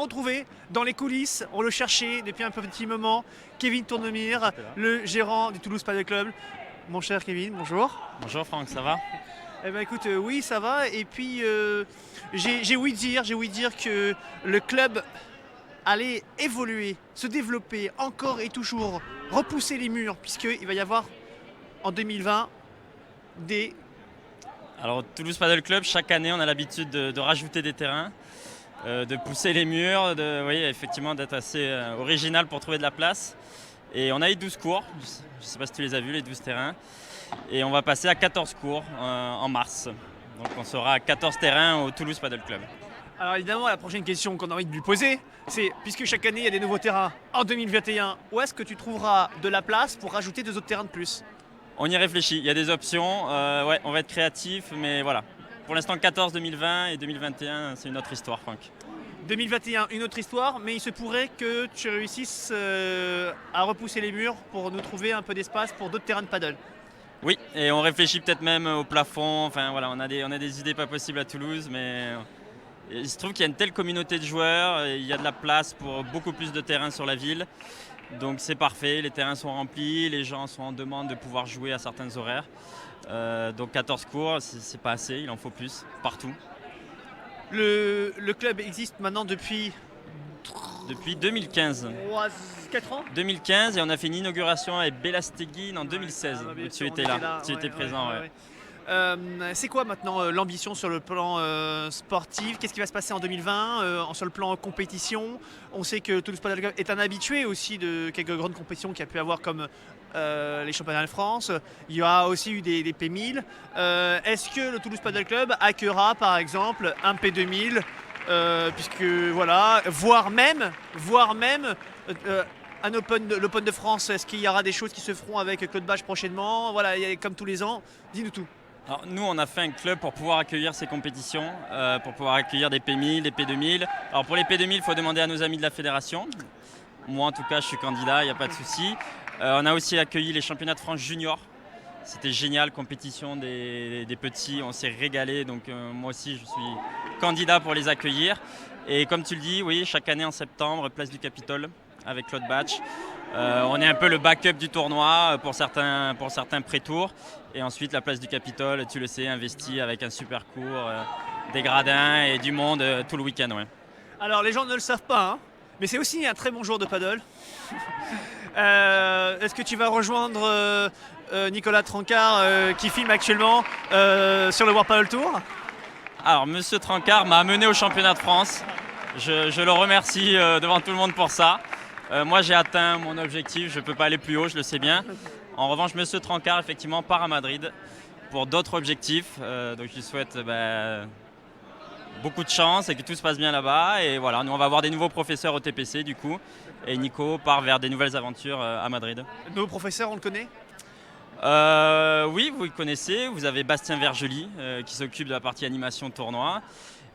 retrouvé dans les coulisses. On le cherchait depuis un petit moment. Kevin Tournemire, le gérant du Toulouse Padel Club. Mon cher Kevin, bonjour. Bonjour Franck, ça va? Eh ben écoute, oui ça va. Et puis j'ai ouï dire que le club allait évoluer, se développer encore et toujours, repousser les murs, puisqu'il va y avoir en 2020 des... Alors Toulouse Padel Club, chaque année on a l'habitude de rajouter des terrains, de pousser les murs, oui, effectivement d'être assez original pour trouver de la place. Et on a eu 12 cours, je ne sais pas si tu les as vus les 12 terrains, et on va passer à 14 cours en mars. Donc on sera à 14 terrains au Toulouse Padel Club. Alors évidemment, la prochaine question qu'on a envie de lui poser, c'est, puisque chaque année il y a des nouveaux terrains en 2021, où est-ce que tu trouveras de la place pour rajouter 2 autres terrains de plus? On y réfléchit, il y a des options, ouais, on va être créatif, mais voilà. Pour l'instant 14 2020 et 2021, c'est une autre histoire Franck. 2021, une autre histoire, mais il se pourrait que tu réussisses à repousser les murs pour nous trouver un peu d'espace pour d'autres terrains de paddle. Oui, et on réfléchit peut-être même au plafond, enfin voilà, on a des idées pas possibles à Toulouse, mais il se trouve qu'il y a une telle communauté de joueurs, et il y a de la place pour beaucoup plus de terrains sur la ville. Donc c'est parfait, les terrains sont remplis, les gens sont en demande de pouvoir jouer à certains horaires. Donc 14 cours, c'est pas assez, il en faut plus, partout. Le club existe maintenant depuis 2015. 4 ans 2015 et on a fait une inauguration avec Belasteguin en 2016. Bien Tu sûr, étais on là, était là, tu étais présent. Ouais. C'est quoi maintenant l'ambition sur le plan sportif? Qu'est-ce qui va se passer en 2020 sur le plan compétition? On sait que Toulouse Padel Club est un habitué aussi de quelques grandes compétitions qu'il y a pu avoir comme les championnats de France. Il y a aussi eu des P1000. Est-ce que le Toulouse Padel Club accueillera par exemple un P2000 puisque voilà, voire même l'Open de France? Est-ce qu'il y aura des choses qui se feront avec Claude Bach prochainement? Voilà, comme tous les ans, dis-nous tout. Alors, nous, on a fait un club pour pouvoir accueillir ces compétitions, pour pouvoir accueillir des P1000, des P2000. Alors pour les P2000, il faut demander à nos amis de la fédération. Moi, en tout cas, je suis candidat, il n'y a pas de souci. On a aussi accueilli les championnats de France junior. C'était génial, compétition des petits, on s'est régalé. Donc moi aussi, je suis candidat pour les accueillir. Et comme tu le dis, oui, chaque année en septembre, place du Capitole avec Claude Bach. On est un peu le backup du tournoi pour certains pré-tours. Et ensuite, la place du Capitole, tu le sais, investie avec un super cours, des gradins et du monde tout le week-end. Ouais. Alors, les gens ne le savent pas, hein, mais c'est aussi un très bon joueur de paddle. Est-ce que tu vas rejoindre Nicolas Trancard qui filme actuellement sur le World Padel Tour? Alors, Monsieur Trancard m'a amené au championnat de France. Je le remercie devant tout le monde pour ça. Moi, j'ai atteint mon objectif, je ne peux pas aller plus haut, je le sais bien. En revanche, Monsieur Trancard, effectivement, part à Madrid pour d'autres objectifs. Donc, je lui souhaite beaucoup de chance et que tout se passe bien là-bas. Et voilà, nous, on va avoir des nouveaux professeurs au TPC, du coup. Et Nico part vers des nouvelles aventures à Madrid. Nos professeurs, on le connaît? Oui, vous le connaissez. Vous avez Bastien Vergely qui s'occupe de la partie animation tournoi.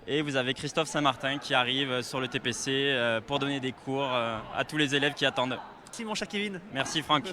Et vous avez Christophe Saint-Martin qui arrive sur le TPC pour donner des cours à tous les élèves qui attendent. Merci mon cher Kevin. Merci Franck.